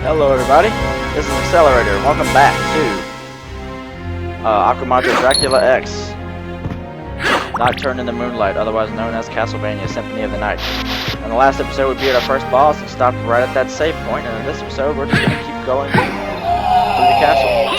Hello everybody, this is Accelerator, and welcome back to Akumajo Dracula X, Nocturne in the Moonlight, otherwise known as Castlevania, Symphony of the Night. In the last episode we beat our first boss and stopped right at that save point, and in this episode we're just going to keep going through the castle.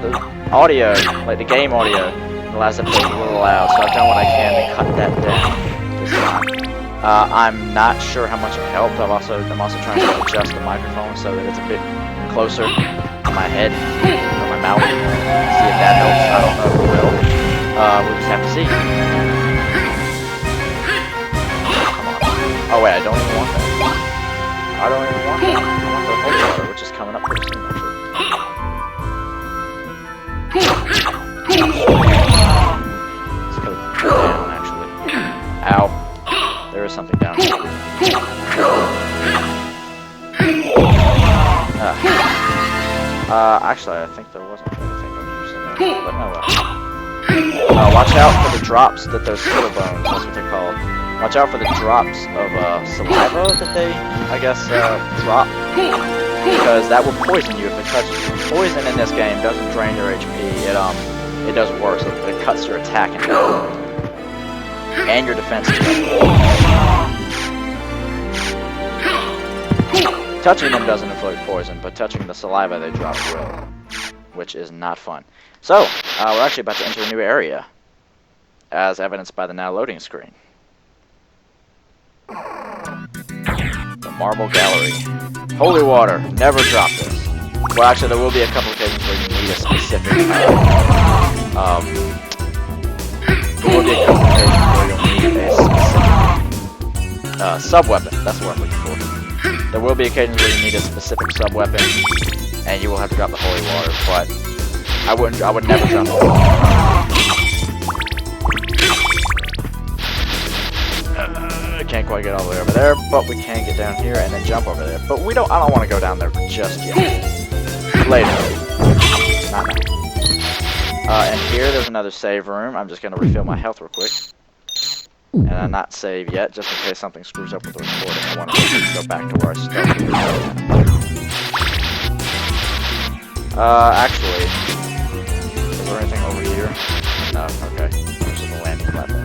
The audio, like the game audio, the last episode was a little loud, so I've done what I can to cut that down this time. I'm not sure how much it helped. I'm also trying to adjust the microphone so that it's a bit closer to my head or my mouth. See if that helps. I don't know if it will. We'll just have to see. Come on. Oh wait, I don't even want that. I don't even want that. I want the holy water, which is coming up pretty soon actually. Let's go down, actually. Ow. There is something down here. Actually, I think there wasn't anything interesting there, but no well. Watch out for the drops that those skittle bones, that's what they're called. Watch out for the drops of saliva that they, I guess, drop. Because that will poison you if it touches you. Poison in this game doesn't drain your HP. It does worse. It cuts your attack and your defense too. Touching them doesn't inflict poison, but touching the saliva they drop will, which is not fun. So we're actually about to enter a new area, as evidenced by the now loading screen. The Marble Gallery. Holy water. Never drop this. Well, actually, there will be a couple occasions where you need a specific. There will be a couple occasions where you'll need a specific sub-weapon. That's what I'm looking for. There will be occasions where you need a specific sub-weapon, and you will have to drop the holy water. But I would never drop the holy water. I can't quite get all the way over there, but we can get down here and then jump over there. But I don't want to go down there just yet. Later. Not now. And here there's another save room. I'm just going to refill my health real quick. And I'm not save yet, just in case something screws up with the recording. I want to go back to where I started. Actually, is there anything over here? No, okay. There's just a landing platform.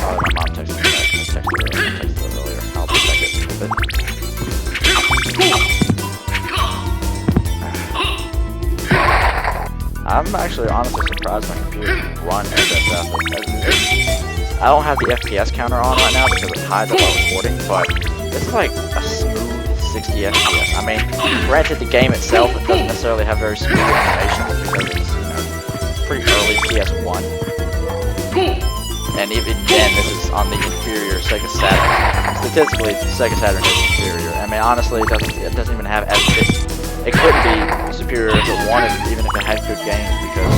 Oh, my mom texted me back. I texted her earlier. I'll just check it a bit. I'm actually honestly surprised my computer can run SF. I don't have the FPS counter on right now because it's high while recording, but this is like a smooth 60 FPS. I mean, granted the game itself it doesn't necessarily have very smooth animations because it's pretty early PS1. And even then, this is on the inferior Sega Saturn. Statistically, Sega Saturn is inferior. I mean, honestly, it doesn't even have as good. It couldn't be superior if it wanted, even if it had good games, because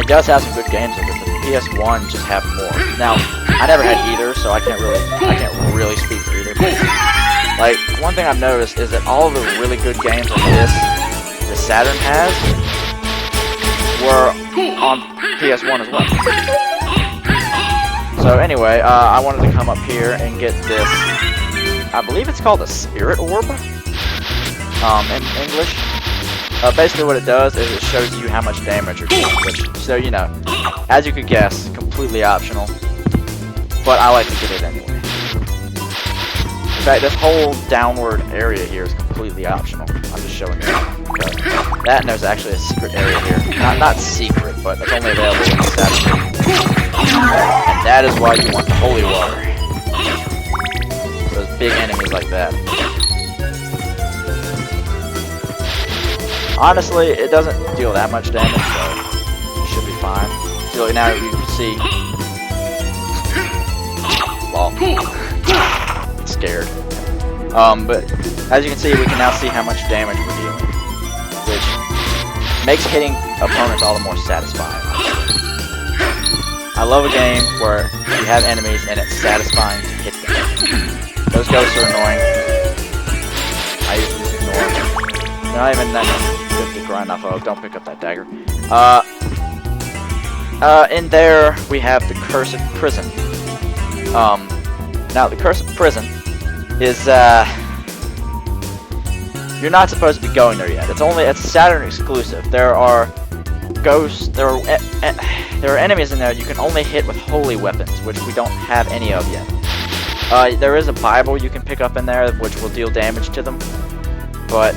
it does have some good games with it. But the PS1 just have more. Now, I never had either, so I can't really speak for either. But, like, one thing I've noticed is that all of the really good games like the Saturn has were on PS1 as well. So anyway, I wanted to come up here and get this. I believe it's called a Spirit Orb in English. Basically what it does is it shows you how much damage you're doing, which, so you know, as you could guess, completely optional. But I like to get it anyway. In fact, this whole downward area here is completely optional. I'm just showing you. That and there's actually a secret area here. Not secret, but it's only available in the Saturn. And that is why you want the holy water. Those big enemies like that. Honestly, it doesn't deal that much damage, so it should be fine. So now you can see. Well, it's scared. But as you can see, we can now see how much damage we're dealing, which makes hitting opponents all the more satisfying. I love a game where you have enemies and it's satisfying to hit them. Those ghosts are annoying. I usually just ignore them. They're not even that good to grind off of. Don't pick up that dagger. In there we have the Cursed Prison. Now the Cursed Prison is you're not supposed to be going there yet. It's Saturn exclusive. There are ghosts. There are enemies in there you can only hit with holy weapons, which we don't have any of yet. There is a Bible you can pick up in there, which will deal damage to them, but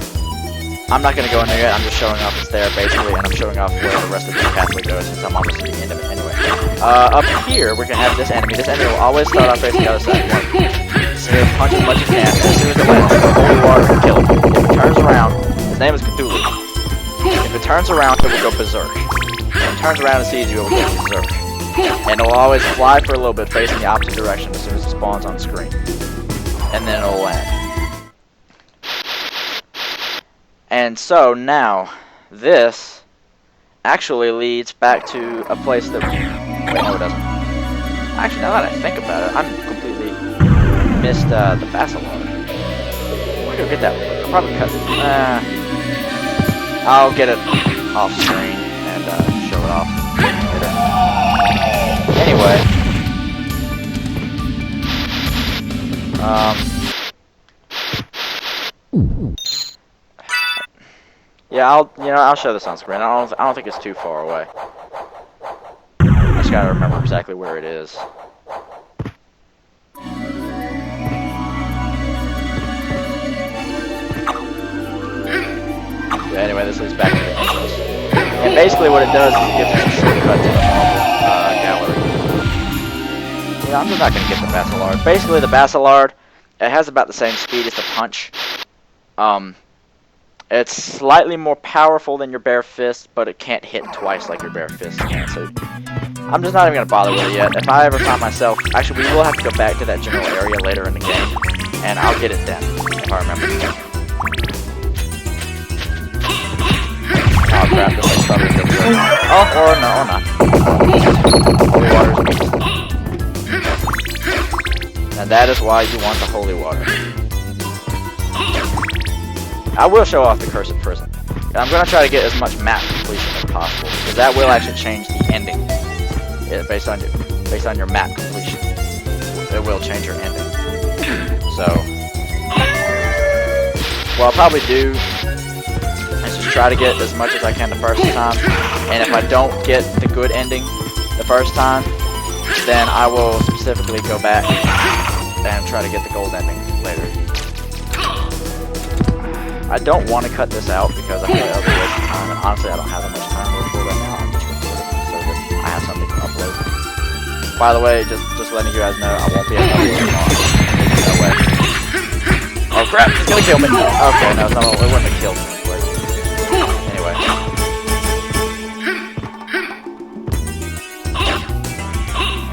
I'm not going to go in there yet. I'm just showing off it's there, basically, and I'm showing off where the rest of the pathway goes, since I'm almost at the end of it anyway. Up here, we're going to have this enemy. This enemy will always start off facing the other side. So you punch as much as you can, and as soon as it lands, holy water can kill him. If it turns around, his name is Cthulhu. If it turns around, it will go berserk. If it turns around and sees you, it will go berserk. And it will always fly for a little bit, facing the opposite direction as soon as it spawns on screen. And then it will land. And so now, this actually leads back to a place that... Wait, no it doesn't. Actually, now that I think about it, I'm completely missed the Basilar. I'm gonna go get that one. I'll probably cut it. I'll get it off screen and show it off later. Anyway, yeah, I'll show this on screen. I don't think it's too far away. I just gotta remember exactly where it is. Yeah, anyway, this leads back to the entrance. And basically what it does is it gives us a shortcut to the gallery. Yeah, I'm just not going to get the Basilard. Basically, the Basilard, it has about the same speed as the punch. It's slightly more powerful than your bare fist, but it can't hit twice like your bare fist can. So I'm just not even going to bother with it yet. If I ever find myself... Actually, we will have to go back to that general area later in the game, and I'll get it then, if I remember. Oh crap, this like probably good. Oh, or no, or not. Holy water is beast. And that is why you want the holy water. I will show off the Cursed Prison. I'm going to try to get as much map completion as possible, because that will actually change the ending. Yeah, based on your map completion. It will change your ending. So, what I'll probably do is just try to get as much as I can the first time, and if I don't get the good ending the first time, then I will specifically go back and try to get the gold ending later. I don't want to cut this out because I feel like it'll be a waste of time, and honestly I don't have that much time to record right now. I'm just recording so that I have something to upload. By the way, just letting you guys know, I won't be able to upload tomorrow. No way. Oh crap, it's gonna kill me! Okay, no, it wouldn't have killed me. Anyway.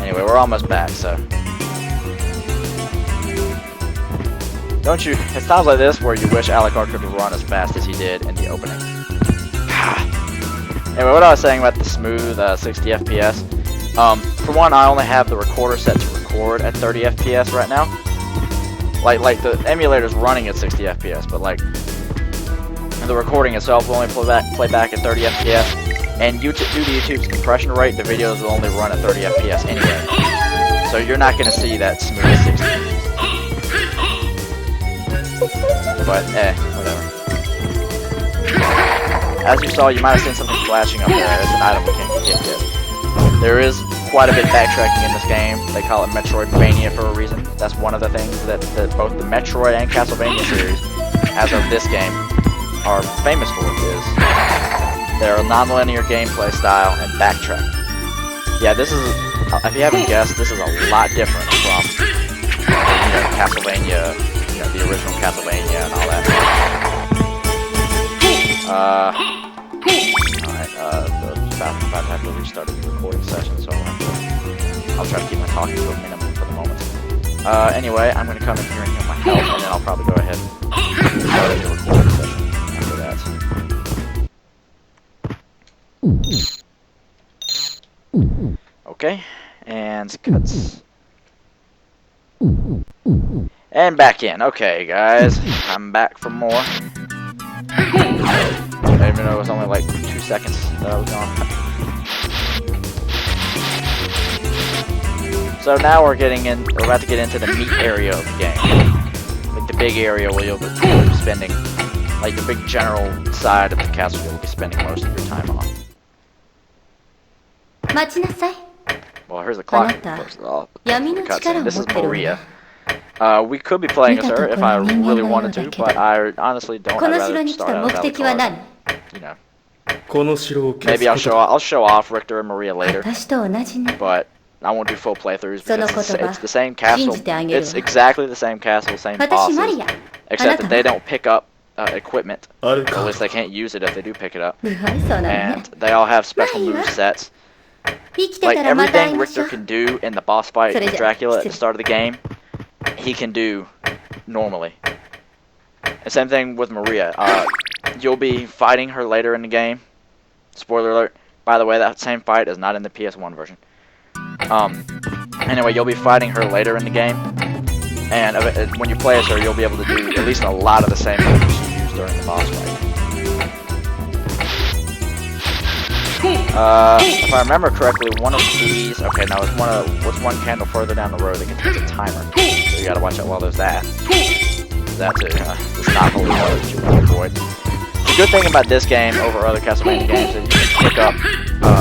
Anyway, we're almost back, so... Don't you... It's times like this where you wish Alucard could run as fast as he did in the opening. Anyway, what I was saying about the smooth 60 FPS. For one, I only have the recorder set to record at 30 FPS right now. Like the emulator's running at 60 FPS, but like... the recording itself will only play back at 30 FPS. And due to YouTube's compression rate, the videos will only run at 30 FPS anyway. So you're not going to see that smooth 60. But, whatever. As you saw, you might have seen something flashing up there. It's an item we can't get yet. There is quite a bit backtracking in this game. They call it Metroidvania for a reason. That's one of the things that both the Metroid and Castlevania series, as of this game, are famous for is their non-linear gameplay style and backtracking. Yeah, this is, if you haven't guessed, this is a lot different from Castlevania, the original Castlevania and all that. Alright, about to have to restart the recording session, so I'll try to keep my talking to a minimum for the moment. Anyway, I'm going to come in here and get my health, and then I'll probably go ahead and start the recording session after that. Okay, and cuts. And back in. Okay, guys, I'm back for more. Even though it was only like 2 seconds that I was gone. So now we're about to get into the meat area of the game. Like the big area where you'll be spending, like the big general side of the castle you'll be spending most of your time on. Well, here's the clock first of all. This is Maria. We could be playing as her if I really wanted to, but I honestly don't. I'd rather start out without the card. You know. Maybe I'll show off Richter and Maria later, but I won't do full playthroughs because it's the same castle. It's exactly the same castle, same bosses, except that they don't pick up equipment. At least they can't use it if they do pick it up. And they all have special move sets. Like everything Richter can do in the boss fight with Dracula at the start of the game, he can do normally. And same thing with Maria. You'll be fighting her later in the game. Spoiler alert. By the way, that same fight is not in the PS1 version. Anyway, you'll be fighting her later in the game. And when you play as her, you'll be able to do at least a lot of the same moves you used during the boss fight. If I remember correctly, one of these... Okay, no, it's one candle further down the road that contains a timer. So you gotta watch out while there's that. That too. It's not holy water that you want to avoid. The good thing about this game over other Castlevania games is you can pick up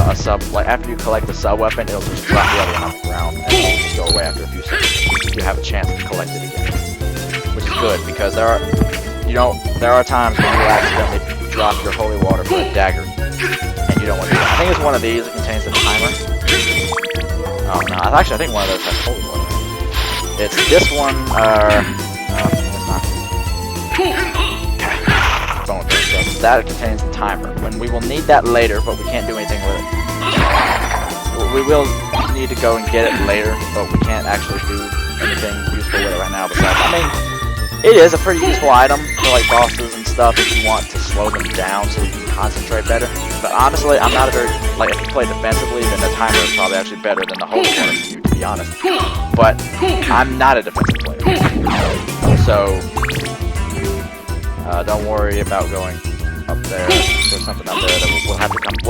a sub... Like, after you collect the sub-weapon, it'll just drop the other one on the ground and it'll just go away after a few seconds. You have a chance to collect it again. Which is good, because there are times when you accidentally drop your holy water for a dagger. You don't want to do that. I think it's one of these that contains the timer. Oh no, actually I think one of those has holy water. It's this one, no, it's not. So that contains the timer. When we will need that later, but we can't do anything with it. We will need to go and get it later, but we can't actually do anything useful with it right now besides, I mean, it is a pretty useful item for like bosses and stuff if you want to slow them down so you can concentrate better. But honestly, I'm not a very, like, if you play defensively, then the timer is probably actually better than the holy water for you, to be honest. But I'm not a defensive player. So, don't worry about going up there. There's something up there that we'll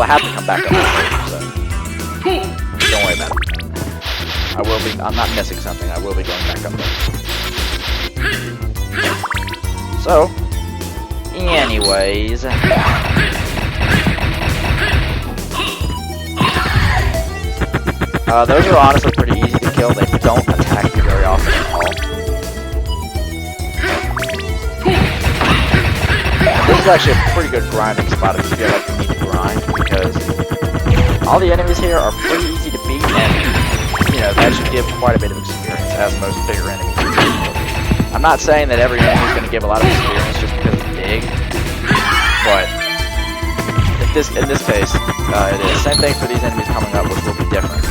have to come back up later, so don't worry about it. I'm not missing something, I will be going back up there. So, anyways, those are honestly pretty easy to kill. They don't attack you very often at all. This is actually a pretty good grinding spot if you feel like you need to grind, because all the enemies here are pretty easy to beat, and you know, they actually give quite a bit of experience, as most bigger enemies do. I'm not saying that every enemy is going to give a lot of experience just because it's big, but in this case, it is. Same thing for these enemies coming up, which will be different.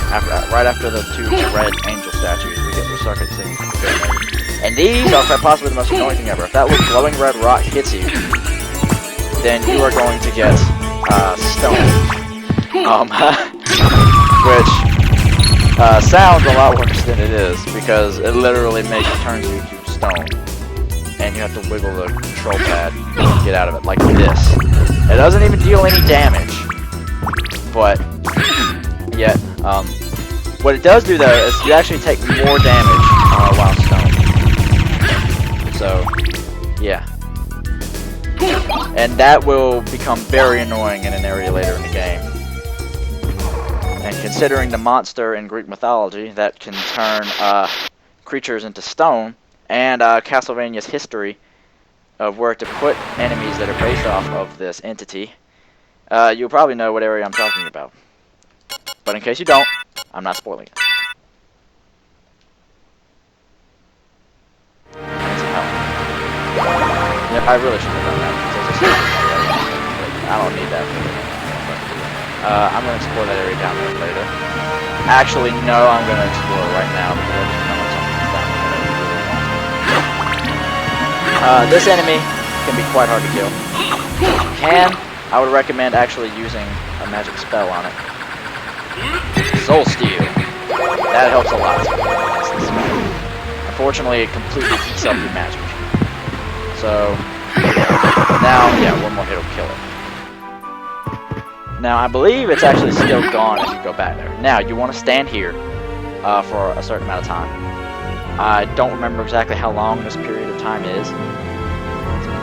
Right after the two red angel statues, we start seeing good enemies. And these are possibly the most annoying thing ever. If that little glowing red rock hits you, then you are going to get stoned. Which sounds a lot worse than it is, because it literally turns you to stone, and you have to wiggle the control pad to get out of it, like this. It doesn't even deal any damage, but yet, what it does do though is you actually take more damage while stoned. So, yeah. And that will become very annoying in an area later in the game. And considering the monster in Greek mythology that can turn creatures into stone, and Castlevania's history of where to put enemies that are based off of this entity, you'll probably know what area I'm talking about. But in case you don't, I'm not spoiling it. Yep, I really should have done that, because I don't need that. I'm going to explore that area down there later. Actually, no, I'm going to explore it right now, because I just know something's down there. This enemy can be quite hard to kill. I would recommend actually using a magic spell on it. Soul Steal. That helps a lot. Unfortunately, it completely eats up your magic. So, now, yeah, one more hit will kill it. Now, I believe it's actually still gone if you go back there. Now, you want to stand here for a certain amount of time. I don't remember exactly how long this period of time is. It's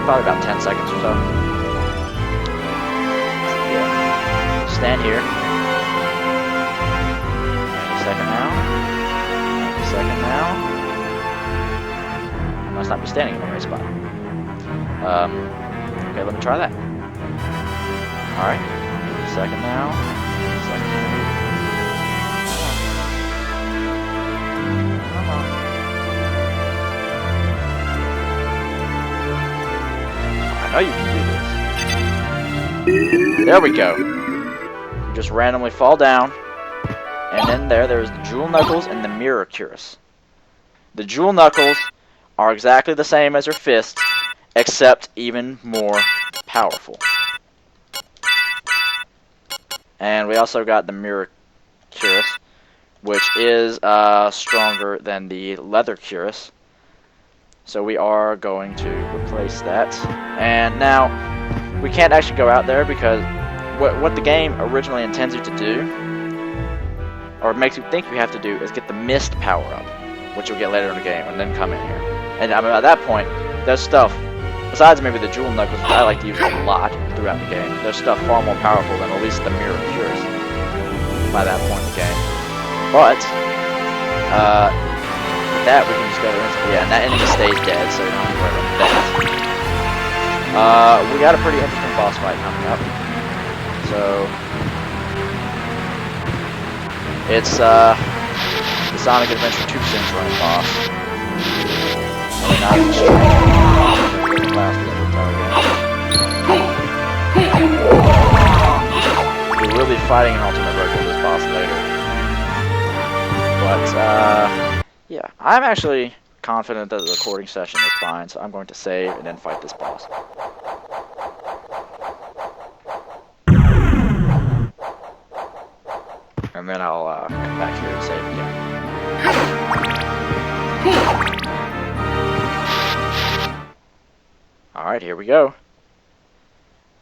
probably about 10 seconds or so. Yeah. Stand here. Any second now. Any second now. I must not be standing in the right spot. Okay, let me try that. Alright. Second now. Second now. Come on. I know you can do this. There we go. You just randomly fall down. And then there's the Jewel Knuckles and the Mirror Cuirass. The Jewel Knuckles are exactly the same as your fists, except even more powerful. And we also got the Mirror Cuirass, which is stronger than the Leather Cuirass. So we are going to replace that. And now, we can't actually go out there because what the game originally intends you to do, or makes you think you have to do, is get the Mist power up, which you'll get later in the game, and then come in here. And I mean, at that point, there's stuff, besides maybe the Jewel Knuckles, which I like to use a lot throughout the game, there's stuff far more powerful than at least the Mirror Cuirass by that point in the game. But, with that, we can just go to yeah, and that enemy stays dead, so we don't have to worry about that. We got a pretty interesting boss fight coming up. So, it's, the Sonic Adventure 2 Syndrome boss. Only not as strange. We will be fighting an alternate version of this boss later. But, yeah. I'm actually confident that the recording session is fine, so I'm going to save and then fight this boss. And then I'll come back here and save again. Alright, here we go.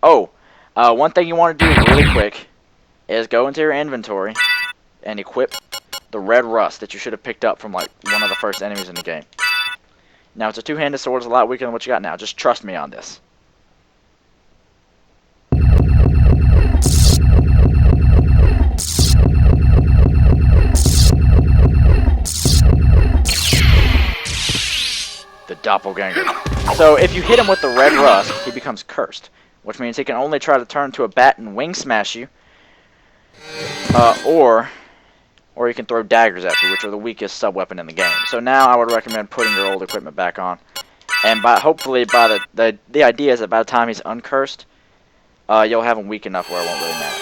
Oh, one thing you want to do really quick is go into your inventory and equip the red rust that you should have picked up from like one of the first enemies in the game. Now, it's a two-handed sword, it's a lot weaker than what you got now. Just trust me on this. The Doppelganger. So, if you hit him with the red rust, he becomes cursed, which means he can only try to turn to a bat and wing smash you, or he can throw daggers at you, which are the weakest sub-weapon in the game. So now I would recommend putting your old equipment back on, and hopefully by the idea is that by the time he's uncursed, you'll have him weak enough where it won't really matter.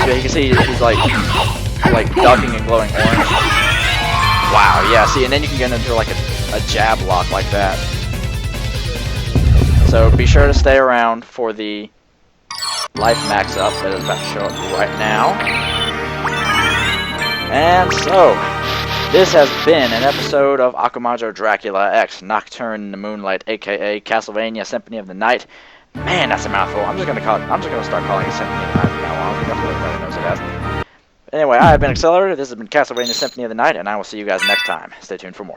So you can see he's like ducking and glowing orange. Wow, yeah, see, and then you can get into like a jab lock like that. So be sure to stay around for the life max up that is about to show up right now. And so, this has been an episode of Akumajo Dracula X Nocturne in the Moonlight, aka Castlevania Symphony of the Night. Man, that's a mouthful. I'm just gonna start calling it Symphony of the Night from now on. That's what everybody knows it as. Anyway, I have been Accelerator. This has been Castlevania Symphony of the Night, and I will see you guys next time. Stay tuned for more.